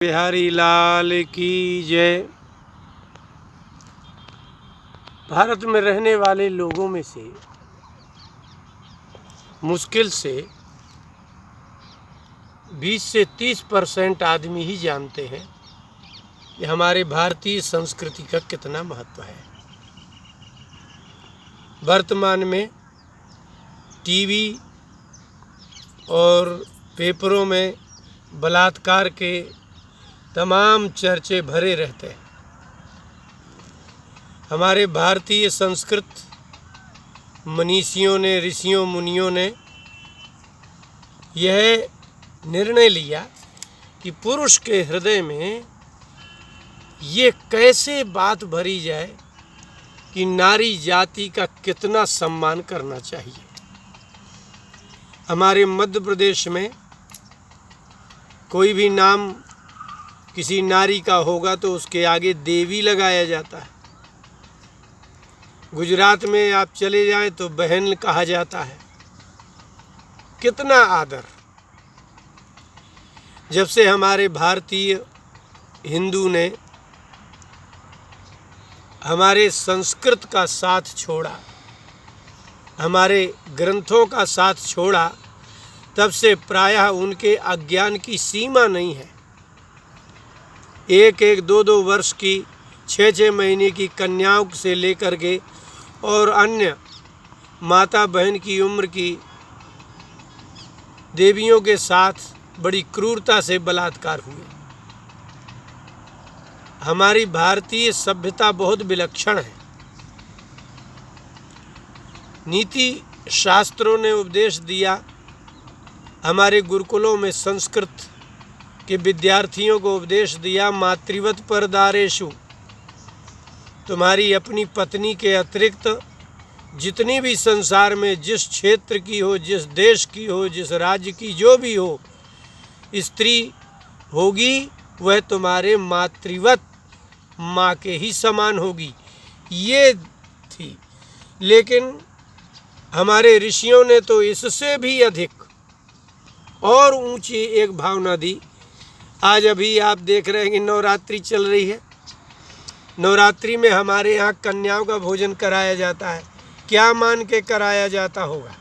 बिहारी लाल की जय। भारत में रहने वाले लोगों में से मुश्किल से 20 से 30% आदमी ही जानते हैं कि हमारे भारतीय संस्कृति का कितना महत्व है। वर्तमान में टीवी और पेपरों में बलात्कार के तमाम चर्चे भरे रहते हैं। हमारे भारतीय संस्कृत मनीषियों ने, ऋषियों मुनियों ने यह निर्णय लिया कि पुरुष के हृदय में ये कैसे बात भरी जाए कि नारी जाति का कितना सम्मान करना चाहिए। हमारे मध्य प्रदेश में कोई भी नाम किसी नारी का होगा तो उसके आगे देवी लगाया जाता है। गुजरात में आप चले जाएं तो बहन कहा जाता है। कितना आदर। जब से हमारे भारतीय हिंदू ने हमारे संस्कृत का साथ छोड़ा, हमारे ग्रंथों का साथ छोड़ा, तब से प्रायः उनके अज्ञान की सीमा नहीं है। एक एक दो दो वर्ष की, 6-6 महीने की कन्याओं से लेकर के और अन्य माता बहन की उम्र की देवियों के साथ बड़ी क्रूरता से बलात्कार हुए। हमारी भारतीय सभ्यता बहुत विलक्षण है। नीति शास्त्रों ने उपदेश दिया। हमारे गुरुकुलों में संस्कृत के विद्यार्थियों को उपदेश दिया, मातृवत परदारेषु, तुम्हारी अपनी पत्नी के अतिरिक्त जितनी भी संसार में जिस क्षेत्र की हो, जिस देश की हो, जिस राज्य की जो भी हो स्त्री होगी, वह तुम्हारे मातृवत माँ के ही समान होगी। ये थी। लेकिन हमारे ऋषियों ने तो इससे भी अधिक और ऊंची एक भावना दी। आज अभी आप देख रहे हैं कि नवरात्रि चल रही है। नवरात्रि में हमारे यहाँ कन्याओं का भोजन कराया जाता है। क्या मान के कराया जाता होगा?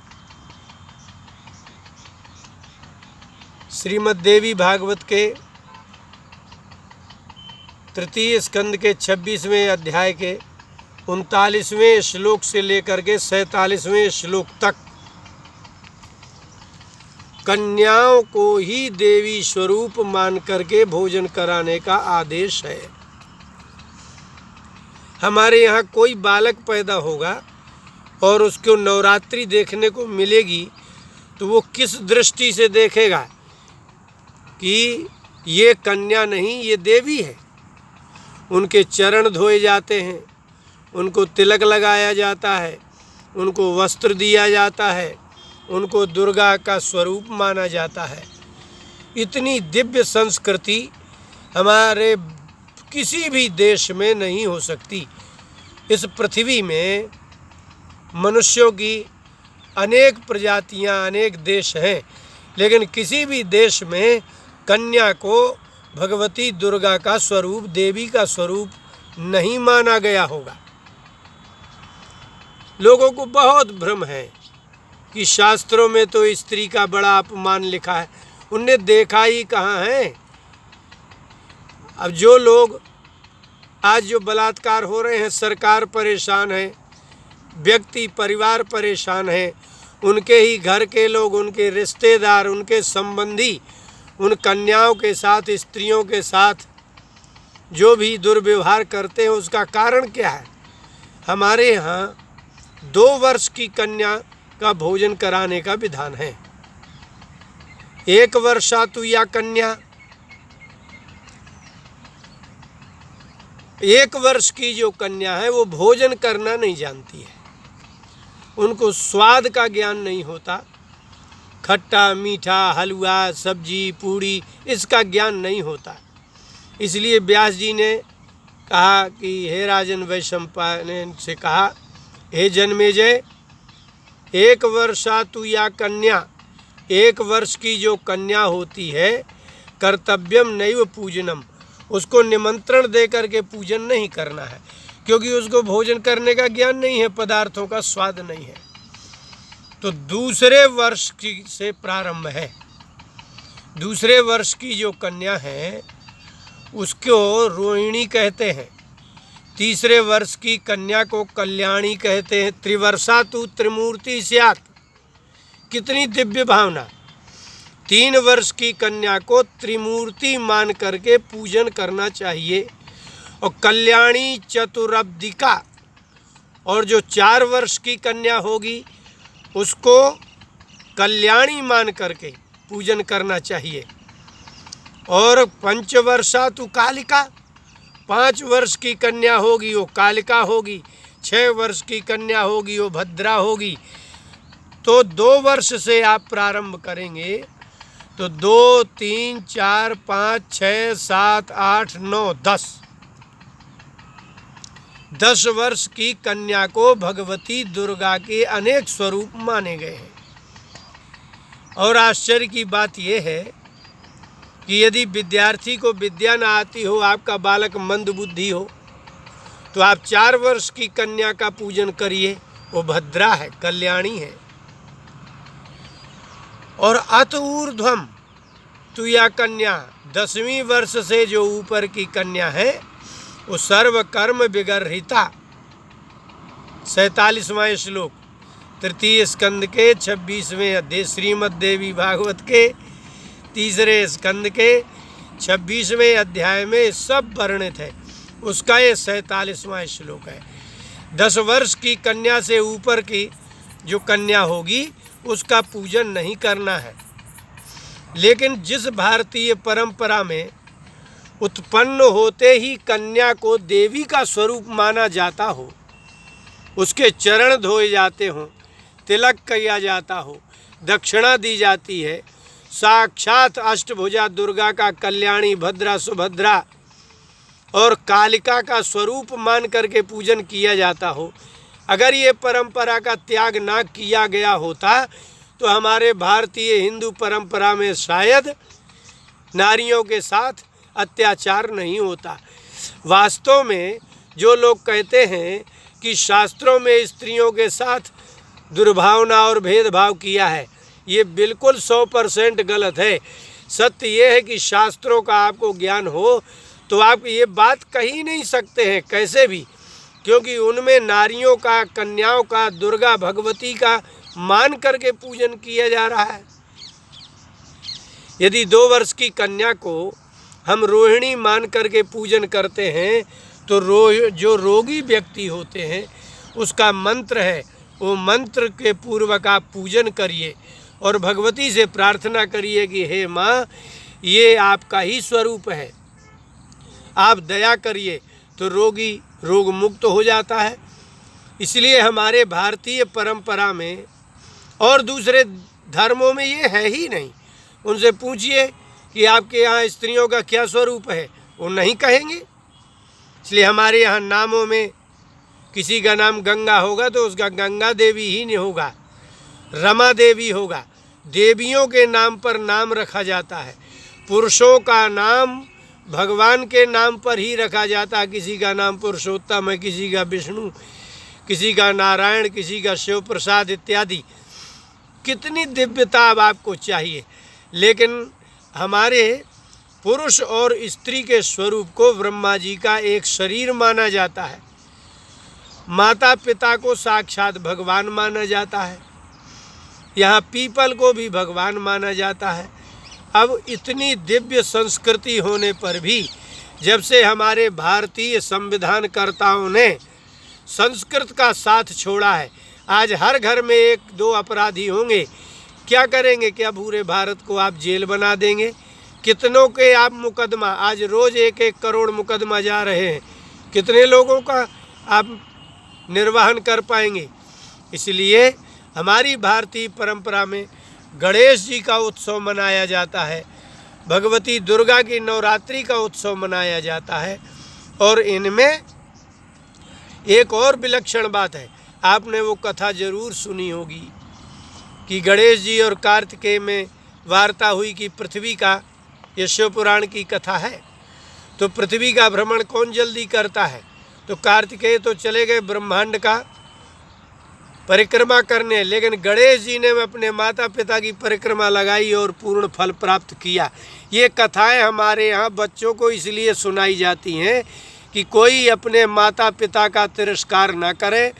श्रीमद् देवी भागवत के 3 स्कंद के 26वें अध्याय के 39वें श्लोक से लेकर के 47वें श्लोक तक कन्याओं को ही देवी स्वरूप मान करके भोजन कराने का आदेश है। हमारे यहाँ कोई बालक पैदा होगा और उसको नवरात्रि देखने को मिलेगी तो वो किस दृष्टि से देखेगा कि ये कन्या नहीं, ये देवी है। उनके चरण धोए जाते हैं, उनको तिलक लगाया जाता है, उनको वस्त्र दिया जाता है, उनको दुर्गा का स्वरूप माना जाता है। इतनी दिव्य संस्कृति हमारे किसी भी देश में नहीं हो सकती। इस पृथ्वी में मनुष्यों की अनेक प्रजातियां, अनेक देश हैं, लेकिन किसी भी देश में कन्या को भगवती दुर्गा का स्वरूप, देवी का स्वरूप नहीं माना गया होगा। लोगों को बहुत भ्रम है कि शास्त्रों में तो स्त्री का बड़ा अपमान लिखा है। उनने देखा ही कहाँ है? अब जो लोग आज जो बलात्कार हो रहे हैं, सरकार परेशान है, व्यक्ति परिवार परेशान है, उनके ही घर के लोग, उनके रिश्तेदार, उनके संबंधी उन कन्याओं के साथ, स्त्रियों के साथ जो भी दुर्व्यवहार करते हैं, उसका कारण क्या है? हमारे यहाँ 2 वर्ष की कन्या का भोजन कराने का विधान है। 1 वर्षा तु या कन्या, 1 वर्ष की जो कन्या है वो भोजन करना नहीं जानती है। उनको स्वाद का ज्ञान नहीं होता। खट्टा मीठा, हलवा, सब्जी, पूड़ी, इसका ज्ञान नहीं होता। इसलिए व्यास जी ने कहा कि हे राजन वैशंपायन से कहा, हे जन्मेजय, 1 वर्षा तु या कन्या, 1 वर्ष की जो कन्या होती है कर्तव्यम नैव पूजनम, उसको निमंत्रण दे करके पूजन नहीं करना है, क्योंकि उसको भोजन करने का ज्ञान नहीं है, पदार्थों का स्वाद नहीं है। तो दूसरे वर्ष की से प्रारंभ है। दूसरे वर्ष की जो कन्या है उसको रोहिणी कहते हैं। तीसरे वर्ष की कन्या को कल्याणी कहते हैं। त्रिवर्षा तु त्रिमूर्ति स्यात्, कितनी दिव्य भावना। 3 वर्ष की कन्या को त्रिमूर्ति मान करके पूजन करना चाहिए। और कल्याणी चतुरब्दिका, और जो 4 वर्ष की कन्या होगी उसको कल्याणी मान करके पूजन करना चाहिए। और 5 वर्षा तु कालिका, 5 वर्ष की कन्या होगी वो कालिका होगी, 6 वर्ष की कन्या होगी वो भद्रा होगी। तो 2 वर्ष से आप प्रारंभ करेंगे तो 2, 3, 4, 5, 6, 7, 8, 9, 10 वर्ष की कन्या को भगवती दुर्गा के अनेक स्वरूप माने गए हैं। और आश्चर्य की बात यह है कि यदि विद्यार्थी को विद्या न आती हो, आपका बालक मंद बुद्धि हो, तो आप 4 वर्ष की कन्या का पूजन करिए, वो भद्रा है, कल्याणी है। और अत ऊर्ध्वम तो यह कन्या 10वीं वर्ष से जो ऊपर की कन्या है वो सर्व कर्म विगर्हिता, 47वां श्लोक 3 स्कंद के 26वें अध्याय, श्रीमद् देवी भागवत के 3 स्कंद के 26वें अध्याय में सब वर्णित है। उसका ये 47वां श्लोक है। 10 वर्ष की कन्या से ऊपर की जो कन्या होगी उसका पूजन नहीं करना है। लेकिन जिस भारतीय परंपरा में उत्पन्न होते ही कन्या को देवी का स्वरूप माना जाता हो, उसके चरण धोए जाते हों, तिलक किया जाता हो, दक्षिणा दी जाती है, साक्षात अष्टभुजा दुर्गा का कल्याणी, भद्रा, सुभद्रा और कालिका का स्वरूप मान करके पूजन किया जाता हो, अगर ये परंपरा का त्याग ना किया गया होता तो हमारे भारतीय हिंदू परंपरा में शायद नारियों के साथ अत्याचार नहीं होता। वास्तव में जो लोग कहते हैं कि शास्त्रों में स्त्रियों के साथ दुर्भावना और भेदभाव किया है, ये बिल्कुल 100% गलत है। सत्य ये है कि शास्त्रों का आपको ज्ञान हो तो आप ये बात कह ही नहीं सकते हैं कैसे भी, क्योंकि उनमें नारियों का, कन्याओं का, दुर्गा भगवती का मान करके पूजन किया जा रहा है। यदि 2 वर्ष की कन्या को हम रोहिणी मान करके पूजन करते हैं तो जो रोगी व्यक्ति होते हैं उसका मंत्र है, वो मंत्र के पूर्वक आप पूजन करिए और भगवती से प्रार्थना करिए कि हे माँ, ये आपका ही स्वरूप है, आप दया करिए, तो रोगी रोग मुक्त हो जाता है। इसलिए हमारे भारतीय परंपरा में और दूसरे धर्मों में ये है ही नहीं। उनसे पूछिए कि आपके यहाँ स्त्रियों का क्या स्वरूप है, वो नहीं कहेंगे। इसलिए हमारे यहाँ नामों में किसी का नाम गंगा होगा तो उसका गंगा देवी ही नहीं होगा, रमा देवी होगा। देवियों के नाम पर नाम रखा जाता है, पुरुषों का नाम भगवान के नाम पर ही रखा जाता है। किसी का नाम पुरुषोत्तम है, किसी का विष्णु, किसी का नारायण, किसी का शिव प्रसाद इत्यादि। कितनी दिव्यता अब आपको चाहिए। लेकिन हमारे पुरुष और स्त्री के स्वरूप को ब्रह्मा जी का एक शरीर माना जाता है, माता पिता को साक्षात भगवान माना जाता है, यहाँ पीपल को भी भगवान माना जाता है। अब इतनी दिव्य संस्कृति होने पर भी जब से हमारे भारतीय संविधानकर्ताओं ने संस्कृत का साथ छोड़ा है, आज हर घर में 1-2 अपराधी होंगे। क्या करेंगे? क्या पूरे भारत को आप जेल बना देंगे? कितनों के आप मुकदमा, आज रोज़ 1-1 करोड़ मुकदमा जा रहे हैं, कितने लोगों का आप निर्वहन कर पाएंगे? इसलिए हमारी भारतीय परंपरा में गणेश जी का उत्सव मनाया जाता है, भगवती दुर्गा की नवरात्रि का उत्सव मनाया जाता है। और इनमें एक और विलक्षण बात है, आपने वो कथा जरूर सुनी होगी कि गणेश जी और कार्तिकेय में वार्ता हुई कि पृथ्वी का ये शिव पुराण की कथा है। तो पृथ्वी का भ्रमण कौन जल्दी करता है? तो कार्तिकेय तो चले गए ब्रह्मांड का परिक्रमा करने, लेकिन गणेश जी ने अपने माता पिता की परिक्रमा लगाई और पूर्ण फल प्राप्त किया। ये कथाएं हमारे यहाँ बच्चों को इसलिए सुनाई जाती हैं कि कोई अपने माता पिता का तिरस्कार न करे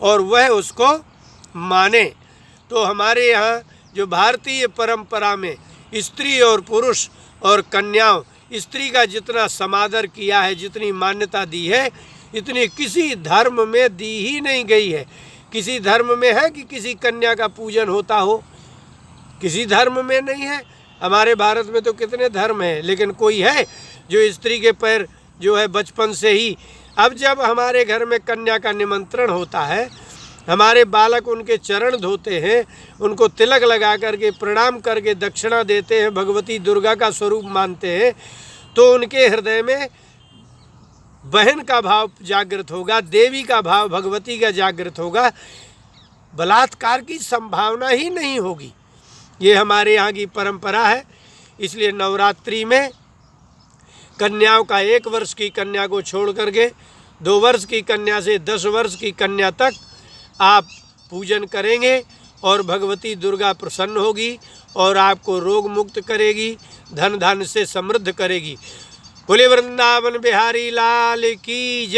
और वह उसको माने। तो हमारे यहाँ जो भारतीय परंपरा में स्त्री और पुरुष और कन्याओं, स्त्री का जितना समादर किया है, जितनी मान्यता दी है, इतनी किसी धर्म में दी ही नहीं गई है। किसी धर्म में है कि किसी कन्या का पूजन होता हो? किसी धर्म में नहीं है। हमारे भारत में तो कितने धर्म हैं, लेकिन कोई है जो स्त्री के पैर जो है बचपन से ही। अब जब हमारे घर में कन्या का निमंत्रण होता है, हमारे बालक उनके चरण धोते हैं, उनको तिलक लगा करके प्रणाम करके दक्षिणा देते हैं, भगवती दुर्गा का स्वरूप मानते हैं, तो उनके हृदय में बहन का भाव जागृत होगा, देवी का भाव, भगवती का जागृत होगा। बलात्कार की संभावना ही नहीं होगी। ये हमारे यहाँ की परंपरा है। इसलिए नवरात्रि में कन्याओं का 1 वर्ष की कन्या को छोड़ करके 2 वर्ष की कन्या से 10 वर्ष की कन्या तक आप पूजन करेंगे और भगवती दुर्गा प्रसन्न होगी और आपको रोग मुक्त करेगी, धन धान्य से समृद्ध करेगी। बोले वृंदावन बिहारी लाल की जय।